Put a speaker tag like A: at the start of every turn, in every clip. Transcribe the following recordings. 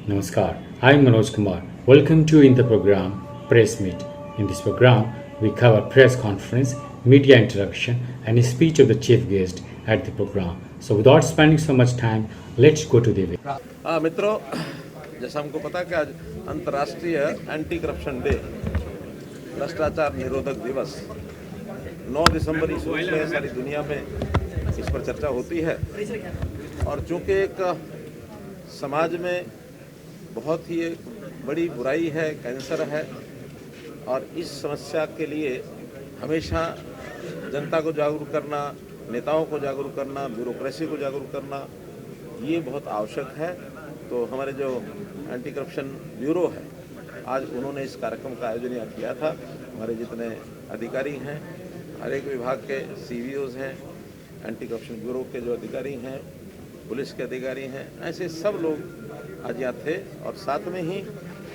A: Namaskar, I am Manoj Kumar. Welcome to in the program Press Meet. In this program, we cover press conference, media interaction, and a speech of the chief guest at the program. So, without spending so much time, let's go to the event.
B: मित्रों, जैसा हमको पता है कि आज अंतर्राष्ट्रीय anti corruption day, भ्रष्टाचार निरोधक दिवस 9 दिसंबर इस वक्त में सारी दुनिया में इस पर चर्चा होती है। और चूंकि एक समाज में बहुत ही एक बड़ी बुराई है, कैंसर है, और इस समस्या के लिए हमेशा जनता को जागरूक करना, नेताओं को जागरूक करना, ब्यूरोक्रेसी को जागरूक करना, ये बहुत आवश्यक है। तो हमारे जो एंटी करप्शन ब्यूरो है, आज उन्होंने इस कार्यक्रम का आयोजन यहाँ किया था। हमारे जितने अधिकारी हैं, हर एक विभाग के CVOs हैं, एंटी करप्शन ब्यूरो के जो अधिकारी हैं, पुलिस के अधिकारी हैं, ऐसे सब लोग आज यहाँ थे। और साथ में ही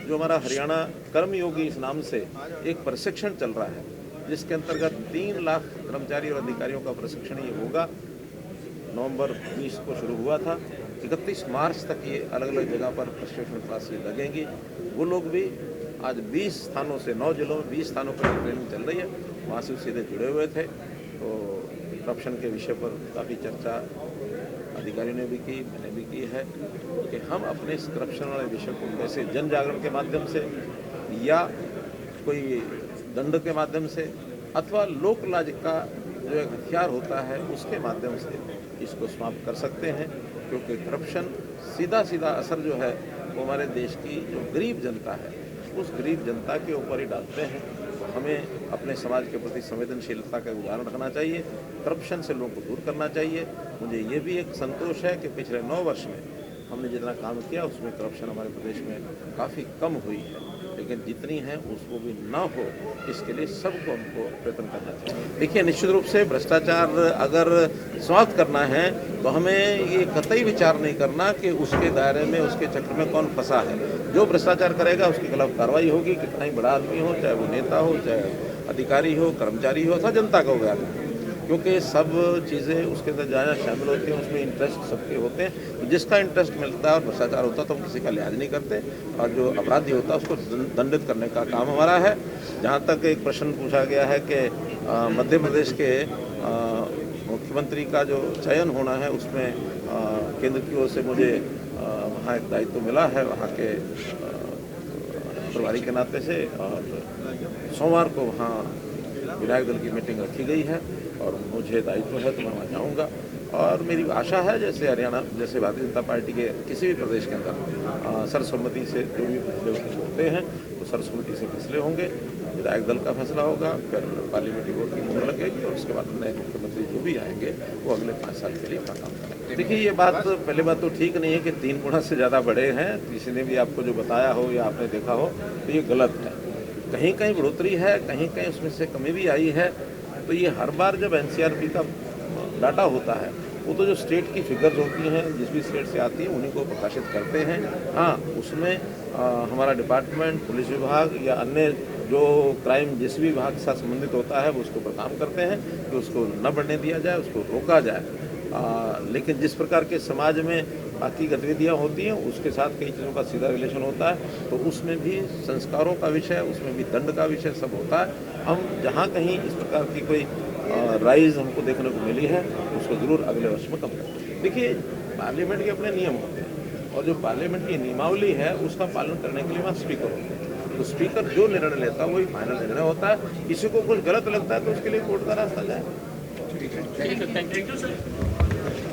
B: जो हमारा हरियाणा कर्मयोगी इस नाम से एक प्रशिक्षण चल रहा है, जिसके अंतर्गत 3 लाख कर्मचारी और अधिकारियों का प्रशिक्षण ये होगा। नवंबर 20 को शुरू हुआ था, 31 मार्च तक ये अलग अलग जगह पर प्रशिक्षण क्लासेस लगेंगी। वो लोग भी आज 20 स्थानों से, 9 जिलों में 20 स्थानों पर ट्रेनिंग चल रही है, वहाँ से सीधे जुड़े हुए थे। तो करप्शन के विषय पर काफ़ी चर्चा अधिकारियों ने भी की, मैंने भी की है कि हम अपने इस करप्शन वाले विषय को कैसे जन जागरण के माध्यम से या कोई दंड के माध्यम से अथवा लोक लाज का जो एक हथियार होता है उसके माध्यम से इसको समाप्त कर सकते हैं। क्योंकि करप्शन सीधा सीधा असर जो है वो हमारे देश की जो गरीब जनता है, उस गरीब जनता के ऊपर ही डालते हैं। तो हमें अपने समाज के प्रति संवेदनशीलता का उदाहरण रखना चाहिए, करप्शन से लोगों को दूर करना चाहिए। मुझे ये भी एक संतोष है कि पिछले 9 वर्ष में हमने जितना काम किया उसमें करप्शन हमारे प्रदेश में काफ़ी कम हुई है, लेकिन जितनी है उसको भी ना हो, इसके लिए सबको हमको प्रयत्न करना चाहिए। देखिए, निश्चित रूप से भ्रष्टाचार अगर समाप्त करना है तो हमें ये कतई विचार नहीं करना कि उसके दायरे में, उसके चक्र में कौन फंसा है। जो भ्रष्टाचार करेगा उसके खिलाफ कार्रवाई होगी, कितना ही बड़ा आदमी हो, चाहे वो नेता हो, चाहे अधिकारी हो, कर्मचारी हो, अथवा जनता का हो गया, क्योंकि सब चीज़ें उसके अंदर जाना शामिल होती हैं, उसमें इंटरेस्ट सबके होते हैं। तो जिसका इंटरेस्ट मिलता है और भ्रष्टाचार होता है तो हम किसी का लिहाज नहीं करते, और जो अपराधी होता है उसको दंडित करने का काम हमारा है। जहाँ तक एक प्रश्न पूछा गया है कि मध्य प्रदेश के मुख्यमंत्री का जो चयन होना है उसमें केंद्र की ओर से मुझे वहाँ एक दायित्व मिला है, वहाँ के प्रभारी के नाते से। और सोमवार को वहाँ विधायक दल की मीटिंग रखी गई है और मुझे दायित्व है तो मैं वहाँ जाऊँगा। और मेरी आशा है जैसे हरियाणा, जैसे भारतीय जनता पार्टी के किसी भी प्रदेश के अंदर सर्वसम्मति से जो भी फैसले होते हैं तो सर्वसम्मति से फैसले होंगे, विधायक दल का फैसला होगा, फिर पार्लियामेंट्री बोर्ड की मुहर लगेगी और उसके बाद नए मुख्यमंत्री जो भी आएंगे वो अगले 5 साल के लिए अपना काम करेंगे। देखिए, ये बात पहले बात तो ठीक नहीं है कि 3 गुना से ज़्यादा बड़े हैं। किसी ने भी आपको जो बताया हो या आपने देखा हो तो ये गलत है। कहीं कहीं बढ़ोतरी है, कहीं कहीं उसमें से कमी भी आई है। तो ये हर बार जब NCRP का डाटा होता है वो तो जो स्टेट की फिगर्स होती हैं, जिस भी स्टेट से आती हैं उन्हीं को प्रकाशित करते हैं। हाँ, उसमें हमारा डिपार्टमेंट, पुलिस विभाग या अन्य जो क्राइम जिस भी विभाग के साथ संबंधित होता है वो उसके ऊपर काम करते हैं कि उसको न बढ़ने दिया जाए, उसको रोका जाए। लेकिन जिस प्रकार के समाज में बाकी गतिविधियाँ होती हैं उसके साथ कई चीज़ों का सीधा रिलेशन होता है, तो उसमें भी संस्कारों का विषय, उसमें भी दंड का विषय सब होता है। हम जहाँ कहीं इस प्रकार की कोई राइज हमको देखने को मिली है उसको ज़रूर अगले वर्ष में कम करें। देखिए, पार्लियामेंट के अपने नियम होते हैं और जो पार्लियामेंट की नियमावली है उसका पालन करने के लिए वहाँ स्पीकर होते हैं। तो स्पीकर जो निर्णय लेता है वही फाइनल निर्णय होता है। किसी को कुछ गलत लगता है तो उसके लिए कोर्ट का रास्ता जाए।
C: Thank you sir.